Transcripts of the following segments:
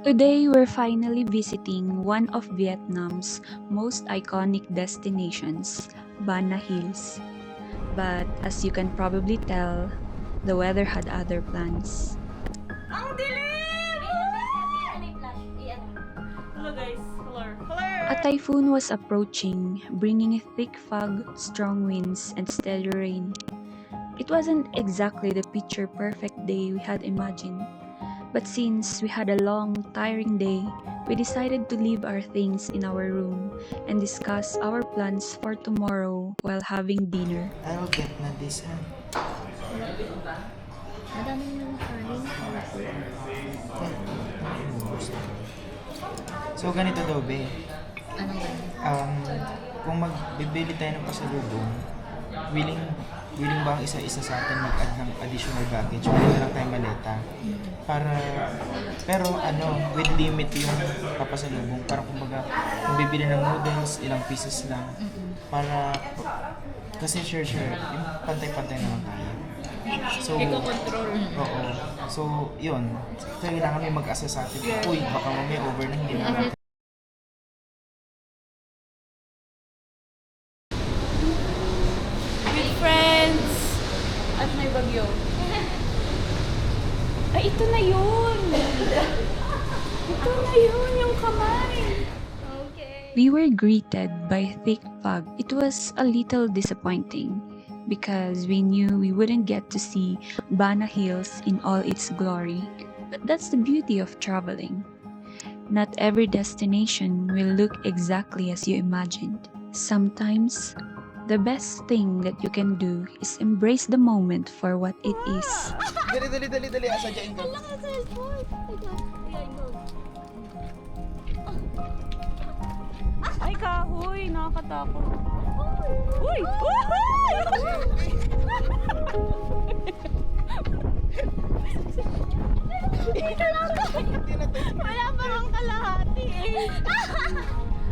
Today, we're finally visiting one of Vietnam's most iconic destinations, Bana Hills. But as you can probably tell, the weather had other plans. Ang dilim! Hello guys, hello. A typhoon was approaching, bringing thick fog, strong winds, and steady rain. It wasn't exactly the picture-perfect day we had imagined. But since we had a long, tiring day, we decided to leave our things in our room and discuss our plans for tomorrow while having dinner. I'll get na this, ha? Madaming ng kanin. So, ganito daw, be. Anong ganun? Kung magbibili tayo ng pasalubong, willing ba ang isa-isa sa atin mag-add ng additional baggage? Willing lang tayo maleta. Pero with limit yung papasalubong. Para kumbaga, kung bibili ng noodles, ilang pieces lang. Kasi share, yung pantay-pantay naman tayo. So, Iko-control. oo. So, yun. Kailangan may mag-assess sa atin. Uy, baka mamaya over na hindi na. With friends! At may bagyo. Ay, ito na yun! Ito na yun, yung kamay! We were greeted by thick fog. It was a little disappointing because we knew we wouldn't get to see Bana Hills in all its glory. But that's the beauty of traveling. Not every destination will look exactly as you imagined. Sometimes, the best thing that you can do is embrace the moment for what it is. Dali. Asadyain ko. Ay, kahoy! Nakakatakot. Uy! Wala pa bang kalahati eh.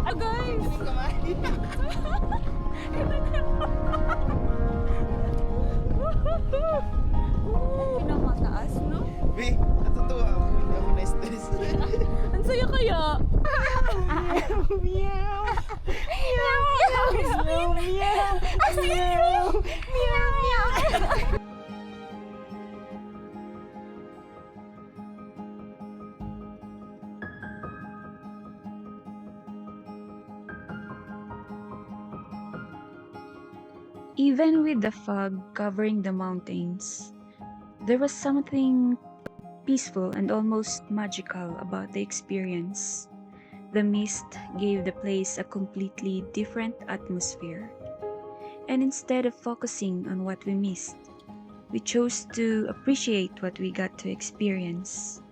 Ah, guys! Pinamataas, no? Be, natutuwa ako. Hindi ako na-stress. Ang saya kaya. Even with the fog covering the mountains, there was something peaceful and almost magical about the experience. The mist gave the place a completely different atmosphere. And instead of focusing on what we missed, we chose to appreciate what we got to experience.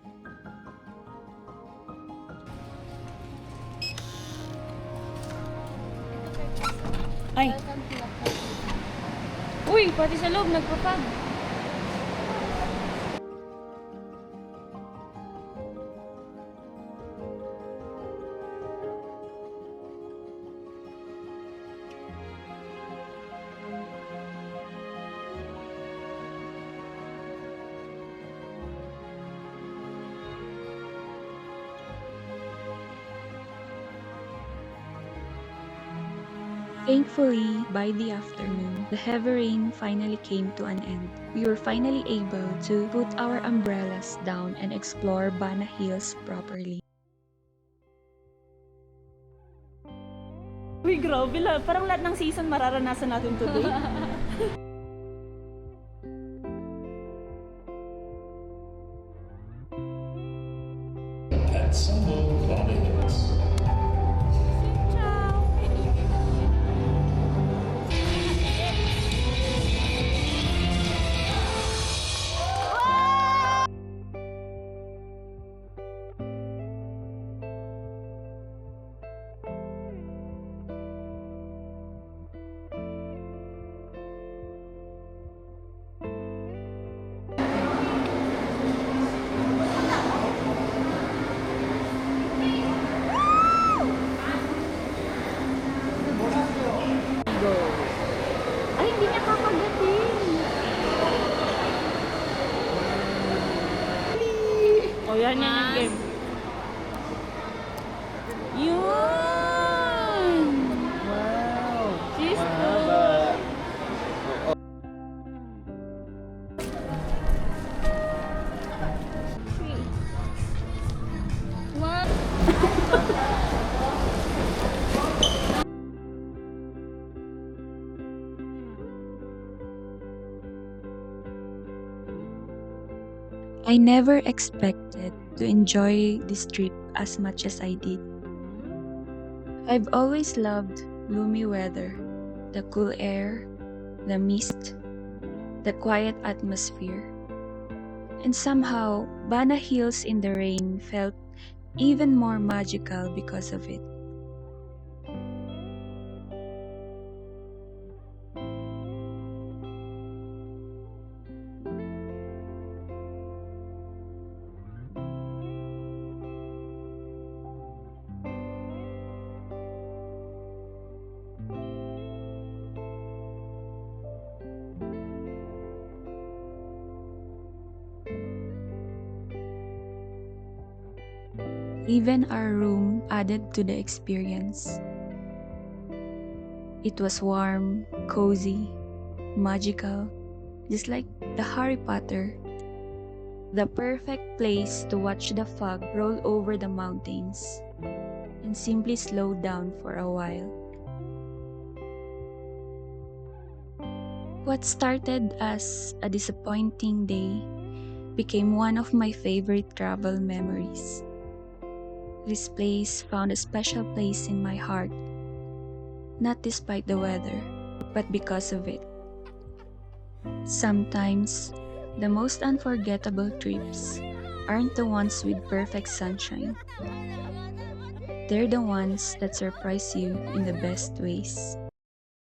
Ay! Uy! Pati sa loob, nagpapag. Thankfully, by the afternoon, the heavy rain finally came to an end. We were finally able to put our umbrellas down and explore Bana Hills properly. Uy, grabe lang. Parang lahat ng season mararanasan natin today. At Sumbo Chronicles. Ay, hindi niya kakagatin. O, yan yung game. I never expected to enjoy this trip as much as I did. I've always loved gloomy weather, the cool air, the mist, the quiet atmosphere. And somehow, Bana Hills in the rain felt even more magical because of it. Even our room added to the experience. It was warm, cozy, magical, just like the Harry Potter. The perfect place to watch the fog roll over the mountains and simply slow down for a while. What started as a disappointing day became one of my favorite travel memories. This place found a special place in my heart, not despite the weather, but because of it. Sometimes, the most unforgettable trips aren't the ones with perfect sunshine. They're the ones that surprise you in the best ways.